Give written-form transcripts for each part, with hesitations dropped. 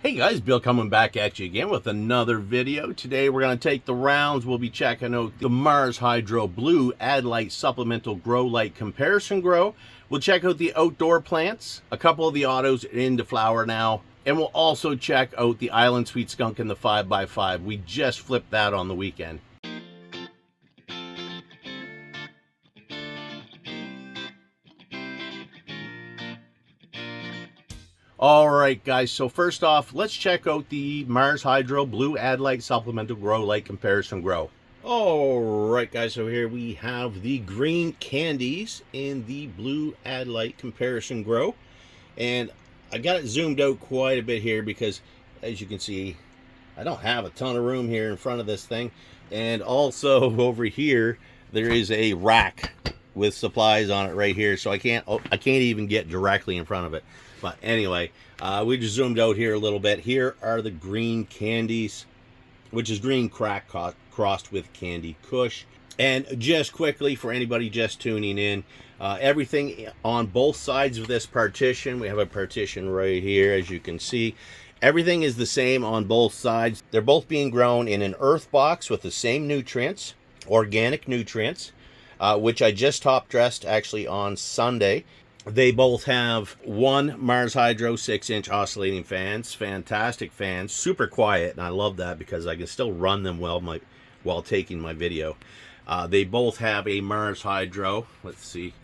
Hey guys, Bill coming back at you again with another video. Today we're going to take the rounds. We'll be checking out the Mars Hydro Blue Adlite Supplemental Grow Light Comparison Grow. We'll check out the outdoor plants, a couple of the autos into flower now, and we'll also check out the Island Sweet Skunk in the 5x5. We just flipped that on the weekend. All right, guys, so first off, let's check out the Mars Hydro Blue Adlite Supplemental Grow Light Comparison Grow. All right, guys, so here we have the green candies in the Blue Adlite Comparison Grow. And I got it zoomed out quite a bit here because, as you can see, I don't have a ton of room here in front of this thing. And also over here, there is a rack with supplies on it right here, so I can't even get directly in front of it. But anyway, we just zoomed out here a little bit. Here are the green candies, which is green crack crossed with Candy Kush. And just quickly, for anybody just tuning in, everything on both sides of this partition, we have a partition right here, as you can see. Everything is the same on both sides. They're both being grown in an earth box with the same nutrients, organic nutrients, which I just top dressed actually on Sunday. They both have one Mars Hydro 6-inch oscillating fans, fantastic fans, super quiet, and I love that because I can still run them while taking my video. They both have a Mars Hydro, let's see,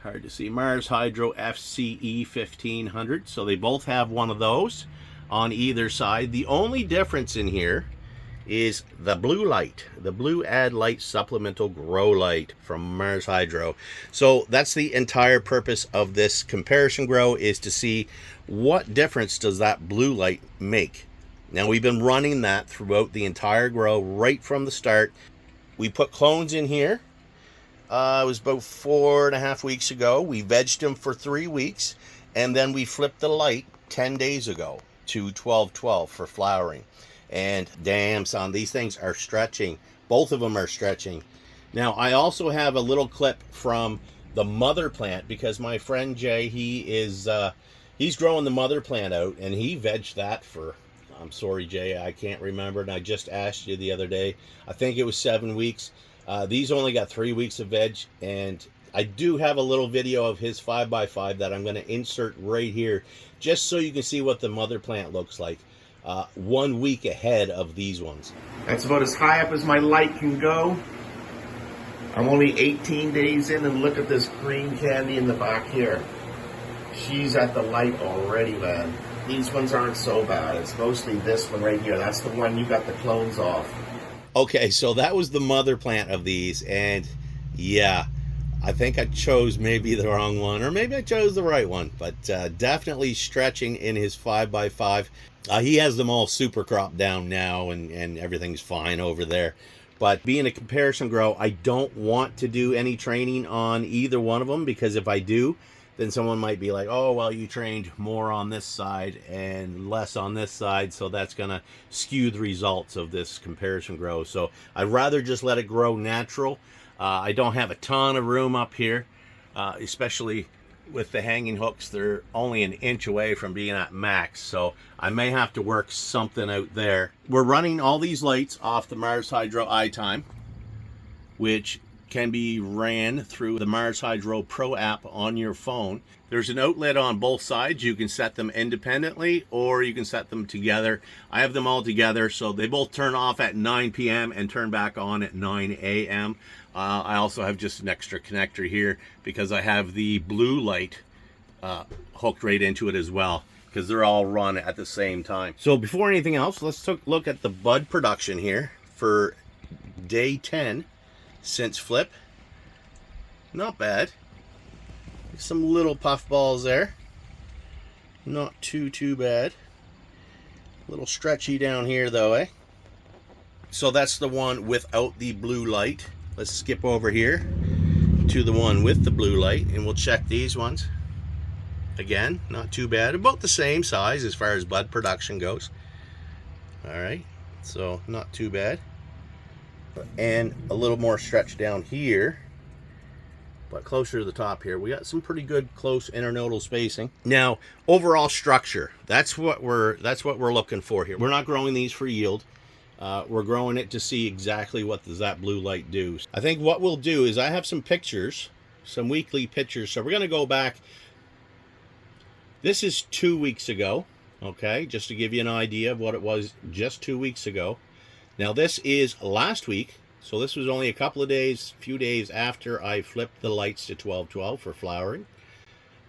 hard to see, Mars Hydro FCE 1500, so they both have one of those on either side. The only difference in here is the blue light, the Blue Adlite Supplemental Grow Light from Mars Hydro. So that's the entire purpose of this comparison grow, is to see what difference does that blue light make. Now, we've been running that throughout the entire grow right from the start. We put clones in here. It was about 4.5 weeks ago. We vegged them for 3 weeks, and then we flipped the light 10 days ago to 12-12 for flowering. And damn, son, these things are stretching. Both of them are stretching. Now, I also have a little clip from the mother plant because my friend Jay, he's growing the mother plant out, and he vegged that for, I'm sorry, Jay, I can't remember, and I just asked you the other day. I think it was 7 weeks. These only got 3 weeks of veg, and I do have a little video of his 5x5 that I'm going to insert right here just so you can see what the mother plant looks like. 1 week ahead of these ones. That's about as high up as my light can go. I'm only 18 days in, and look at this green candy in the back here. She's at the light already, man. These ones aren't so bad. It's mostly this one right here. That's the one you got the clones off. Okay, so that was the mother plant of these, and yeah, I think I chose maybe the wrong one, or maybe I chose the right one, but definitely stretching in his 5x5. He has them all super cropped down now, and everything's fine over there. But being a comparison grow, I don't want to do any training on either one of them, because if I do, then someone might be like, oh, well, you trained more on this side and less on this side, so that's going to skew the results of this comparison grow. So I'd rather just let it grow natural. I don't have a ton of room up here, especially with the hanging hooks. They're only an inch away from being at max, so I may have to work something out there. We're running all these lights off the Mars Hydro iTime, which can be ran through the Mars Hydro Pro app on your phone. There's an outlet on both sides. You can set them independently or you can set them together. I have them all together, so they both turn off at 9 p.m. and turn back on at 9 a.m. I also have just an extra connector here because I have the blue light hooked right into it as well, because they're all run at the same time. So before anything else, let's take a look at the bud production here for day 10 since flip. Not bad. Some little puff balls there. Not too bad. A little stretchy down here though, eh? So that's the one without the blue light. Let's skip over here to the one with the blue light, and we'll check these ones. Again, not too bad. About the same size as far as bud production goes. All right, so not too bad. And a little more stretch down here but closer to the top here. We got some pretty good close internodal spacing. Now, overall structure, that's what we're looking for here. We're not growing these for yield. We're growing it to see exactly what does that blue light do. I think what we'll do is I have some pictures, some weekly pictures. So we're going to go back. This is 2 weeks ago, okay, just to give you an idea of what it was just 2 weeks ago. Now this is last week, so this was only a couple of days, few days after I flipped the lights to 12-12 for flowering.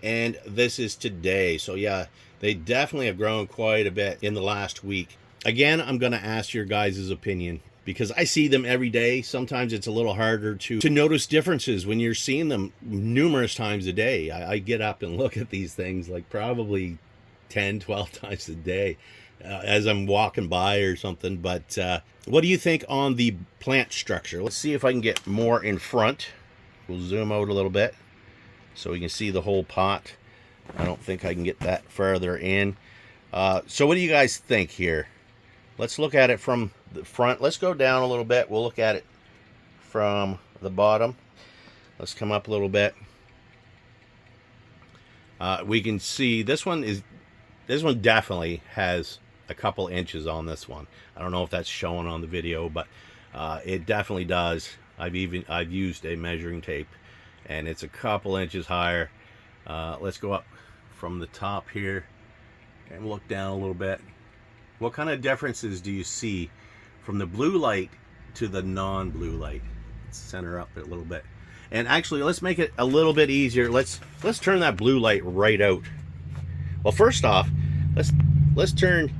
And this is today. So yeah, they definitely have grown quite a bit in the last week. Again, I'm going to ask your guys' opinion because I see them every day. Sometimes it's a little harder to notice differences when you're seeing them numerous times a day. I get up and look at these things like probably 10, 12 times a day as I'm walking by or something. But what do you think on the plant structure? Let's see if I can get more in front. We'll zoom out a little bit so we can see the whole pot. I don't think I can get that further in. So what do you guys think here? Let's look at it from the front. Let's go down a little bit. We'll look at it from the bottom. Let's come up a little bit. We can see this one definitely has a couple inches on this one. I don't know if that's showing on the video, but it definitely does. I've used a measuring tape, and it's a couple inches higher. Let's go up from the top here and look down a little bit. What kind of differences do you see from the blue light to the non-blue light? Let's center up a little bit. And actually, let's make it a little bit easier. Let's turn that blue light right out. Well, first off, let's turn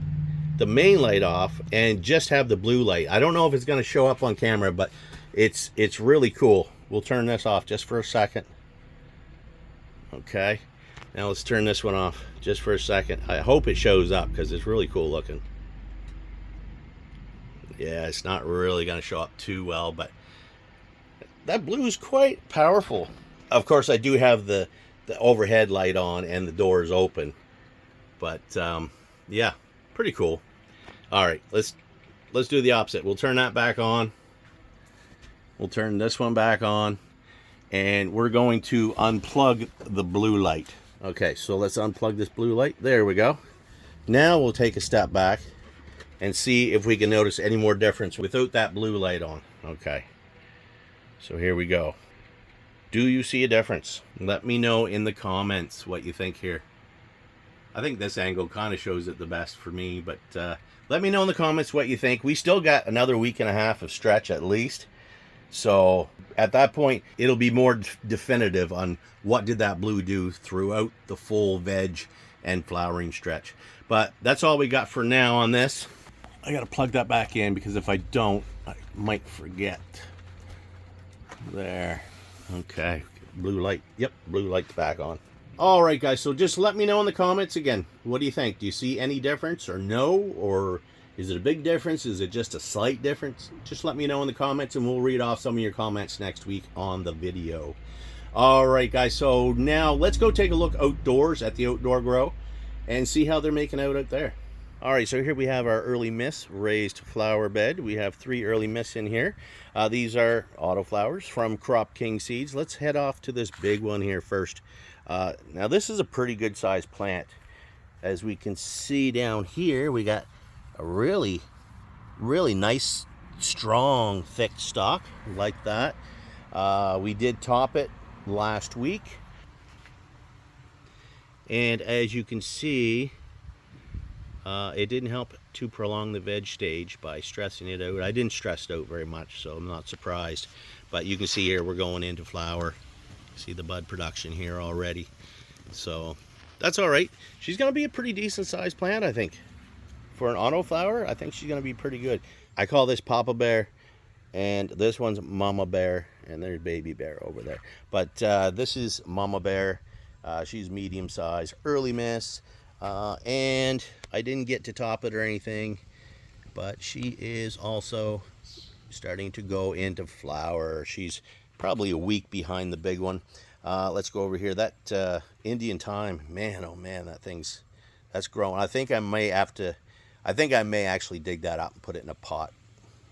the main light off and just have the blue light. I don't know if it's going to show up on camera, but it's really cool. We'll turn this off just for a second. Okay. Now let's turn this one off just for a second. I hope it shows up because it's really cool looking. Yeah, it's not really going to show up too well, but that blue is quite powerful. Of course, I do have the overhead light on and the doors open, but yeah, pretty cool. All right, let's do the opposite. We'll turn that back on. We'll turn this one back on, and we're going to unplug the blue light. Okay, so let's unplug this blue light. There we go. Now we'll take a step back and see if we can notice any more difference without that blue light on. Okay, so here we go. Do you see a difference? Let me know in the comments what you think here. I think this angle kind of shows it the best for me, but let me know in the comments what you think. We still got another week and a half of stretch at least. So at that point, it'll be more definitive on what did that blue do throughout the full veg and flowering stretch. But that's all we got for now on this. I got to plug that back in because if I don't, I might forget. There. Okay. Blue light. Yep, blue light's back on. All right, guys. So just let me know in the comments again. What do you think? Do you see any difference or no? Or is it a big difference? Is it just a slight difference? Just let me know in the comments and we'll read off some of your comments next week on the video. All right, guys. So now let's go take a look outdoors at the outdoor grow and see how they're making out there. All right, so here we have our early miss raised flower bed. We have 3 early miss in here. These are autoflowers from Crop King Seeds. Let's head off to this big one here first. Now this is a pretty good sized plant. As we can see down here, we got a really nice, strong, thick stalk like that. We did top it last week. And as you can see, it didn't help to prolong the veg stage by stressing it out. I didn't stress it out very much, so I'm not surprised. But you can see here we're going into flower. See the bud production here already. So that's all right. She's going to be a pretty decent sized plant, I think. For an autoflower, I think she's going to be pretty good. I call this Papa Bear, and this one's Mama Bear, and there's Baby Bear over there. But this is Mama Bear. She's medium size, early miss. And I didn't get to top it or anything, but she is also starting to go into flower. She's probably a week behind the big one. Let's go over here. That Indian thyme, man, oh man, that's growing. I think I may actually dig that up and put it in a pot.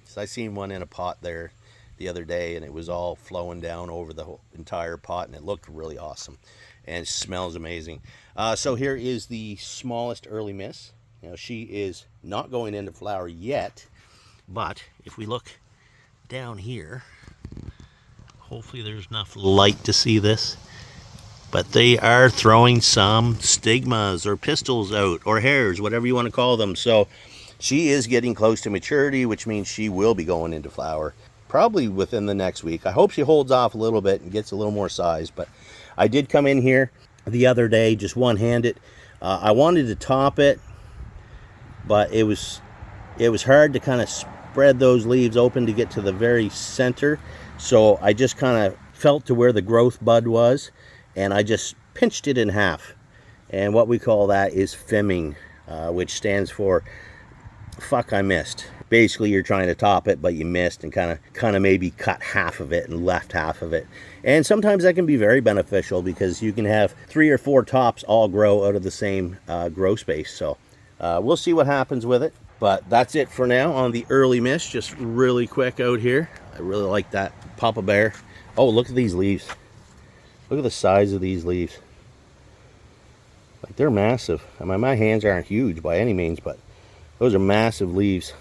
So I seen one in a pot there, the other day, and it was all flowing down over the whole entire pot, and it looked really awesome, and it smells amazing. So here is the smallest early miss. You know, she is not going into flower yet, but if we look down here, hopefully there's enough light to see this, but they are throwing some stigmas or pistils out, or hairs, whatever you want to call them. So she is getting close to maturity, which means she will be going into flower probably within the next week. I hope she holds off a little bit and gets a little more size. But I did come in here the other day, just one-handed. I wanted to top it, but it was hard to kind of spread those leaves open to get to the very center. So I just kind of felt to where the growth bud was, and I just pinched it in half. And what we call that is fimming, which stands for fuck, I missed. Basically, you're trying to top it, but you missed, and kind of maybe cut half of it and left half of it. And sometimes that can be very beneficial, because you can have 3 or 4 tops all grow out of the same grow space. So we'll see what happens with it. But that's it for now on the early miss. Just really quick out here. I really like that Papa Bear. Oh, look at these leaves. Look at the size of these leaves. Like, they're massive. I mean, my hands aren't huge by any means, but those are massive leaves.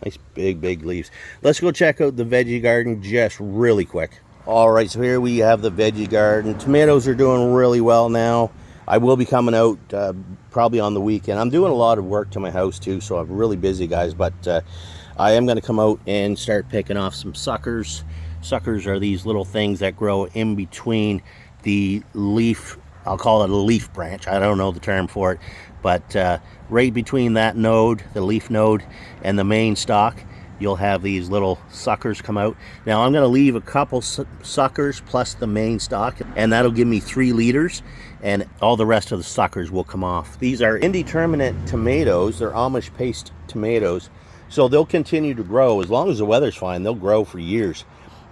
Nice big leaves. Let's go check out the veggie garden just really quick. All right, so here we have the veggie garden. Tomatoes are doing really well now. I will be coming out probably on the weekend. I'm doing a lot of work to my house too, so I'm really busy, guys. But I am going to come out and start picking off some suckers. Suckers are these little things that grow in between the leaf. I'll call it a leaf branch. I don't know the term for it. But right between that node, the leaf node, and the main stalk, you'll have these little suckers come out. Now I'm going to leave a couple suckers plus the main stalk, and that'll give me 3 liters, and all the rest of the suckers will come off. These are indeterminate tomatoes. They're Amish paste tomatoes, so they'll continue to grow. As long as the weather's fine, they'll grow for years.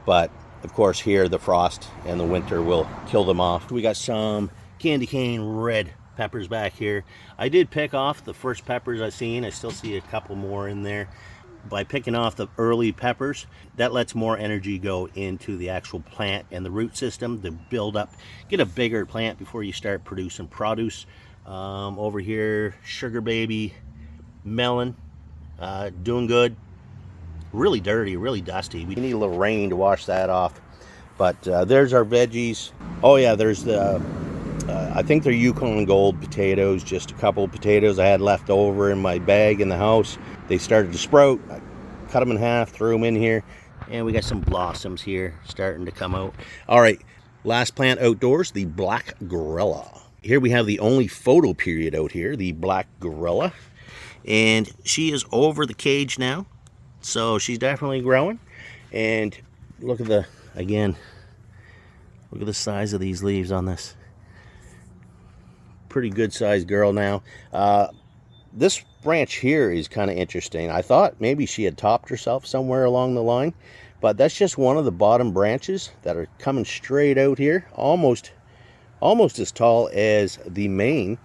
But of course here, the frost and the winter will kill them off. We got some candy cane red peppers back here. I did pick off the first peppers I seen. I still see a couple more in there. By picking off the early peppers, that lets more energy go into the actual plant and the root system to build up, get a bigger plant before you start producing produce. Over here, sugar baby melon, doing good. Really dirty, really dusty. We need a little rain to wash that off. But there's our veggies. Oh yeah, there's the I think they're Yukon Gold potatoes, just a couple of potatoes I had left over in my bag in the house. They started to sprout. I cut them in half, threw them in here, and we got some blossoms here starting to come out. All right, last plant outdoors, the black gorilla. Here we have the only photoperiod out here, the black gorilla, and she is over the cage now, so she's definitely growing. And look at again, look at the size of these leaves on this. Pretty good sized girl now. This branch here is kind of interesting. I thought maybe she had topped herself somewhere along the line, but that's just one of the bottom branches that are coming straight out here, almost as tall as the main.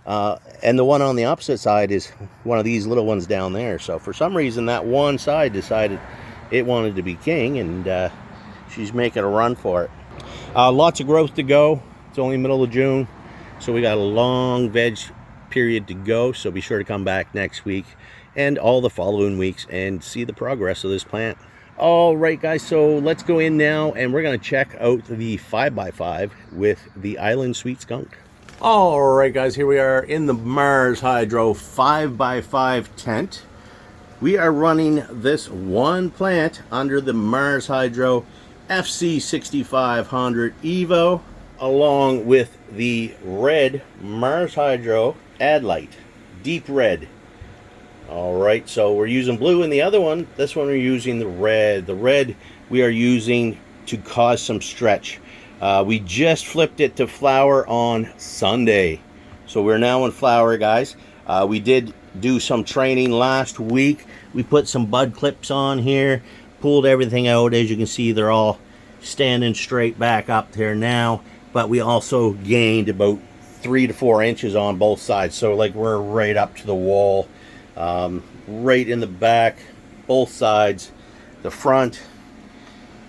And the one on the opposite side is one of these little ones down there. So for some reason that one side decided it wanted to be king, and she's making a run for it. Lots of growth to go. It's only middle of June. So we got a long veg period to go, so be sure to come back next week and all the following weeks and see the progress of this plant. All right, guys, so let's go in now and we're going to check out the 5x5 with the Island Sweet Skunk. All right, guys, here we are in the Mars Hydro 5x5 tent. We are running this one plant under the Mars Hydro FC6500 Evo, along with the red Mars Hydro Adlite, deep red. All right, so we're using blue in the other one. This one we're using the red. The red we are using to cause some stretch. We just flipped it to flower on Sunday, so we're now in flower, guys. We did do some training last week. We put some bud clips on here, pulled everything out. As you can see, they're all standing straight back up there now. But we also gained about 3 to 4 inches on both sides, so like we're right up to the wall, right in the back, both sides, the front,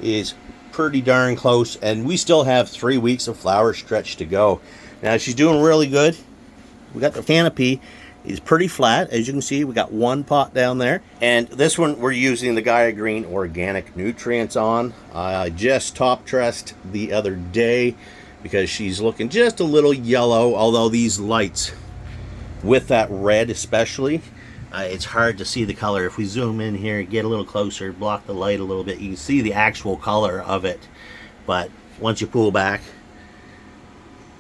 is pretty darn close, and we still have 3 weeks of flower stretch to go. Now she's doing really good. We got the canopy is pretty flat, as you can see. We got one pot down there, and this one we're using the Gaia Green organic nutrients on. I just top dressed the other day because she's looking just a little yellow, although these lights with that red especially, it's hard to see the color. If we zoom in here, get a little closer, block the light a little bit, you can see the actual color of it. But once you pull back,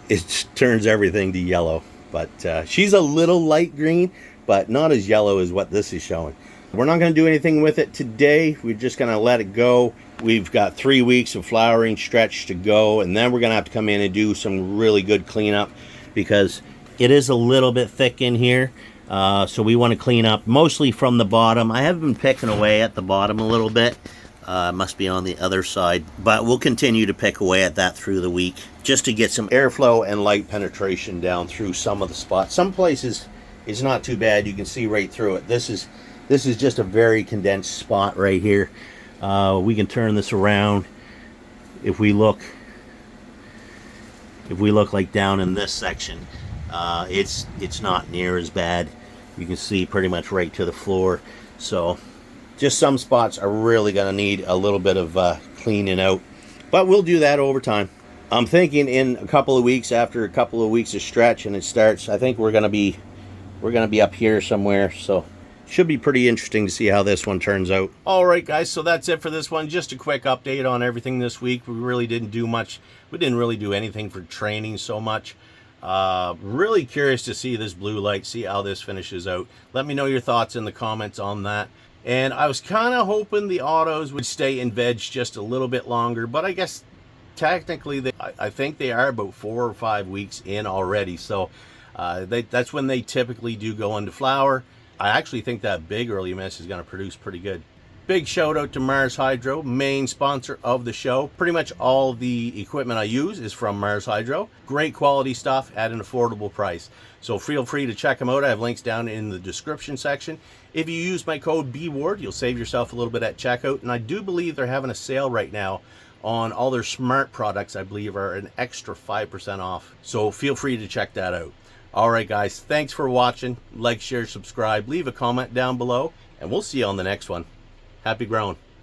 it turns everything to yellow. But she's a little light green, but not as yellow as what this is showing. We're not going to do anything with it today. We're just going to let it go. We've got 3 weeks of flowering stretch to go, and then we're going to have to come in and do some really good cleanup because it is a little bit thick in here. So we want to clean up mostly from the bottom. I have been picking away at the bottom a little bit. Must be on the other side, but we'll continue to pick away at that through the week just to get some airflow and light penetration down through some of the spots. Some places it's not too bad. You can see right through it. This is just a very condensed spot right here. We can turn this around. If we look like down in this section, it's not near as bad. You can see pretty much right to the floor. So just some spots are really going to need a little bit of cleaning out, but we'll do that over time. I'm thinking in a couple of weeks, after a couple of weeks of stretch and it starts, I think we're going to be up here somewhere. So should be pretty interesting to see how this one turns out. All right, guys, so that's it for this one. Just a quick update on everything this week. We really didn't do much. We didn't really do anything for training so much. Really curious to see this blue light, see how this finishes out. Let me know your thoughts in the comments on that. And I was kind of hoping the autos would stay in veg just a little bit longer, but I guess technically I think they are about 4 or 5 weeks in already. So that's when they typically do go into flower. I actually think that big early mist is going to produce pretty good. Big shout out to Mars Hydro, main sponsor of the show. Pretty much all the equipment I use is from Mars Hydro. Great quality stuff at an affordable price. So feel free to check them out. I have links down in the description section. If you use my code BWARD, you'll save yourself a little bit at checkout. And I do believe they're having a sale right now on all their smart products. I believe are an extra 5% off. So feel free to check that out. All right, guys, thanks for watching. Like, share, subscribe, leave a comment down below, and we'll see you on the next one. Happy growing.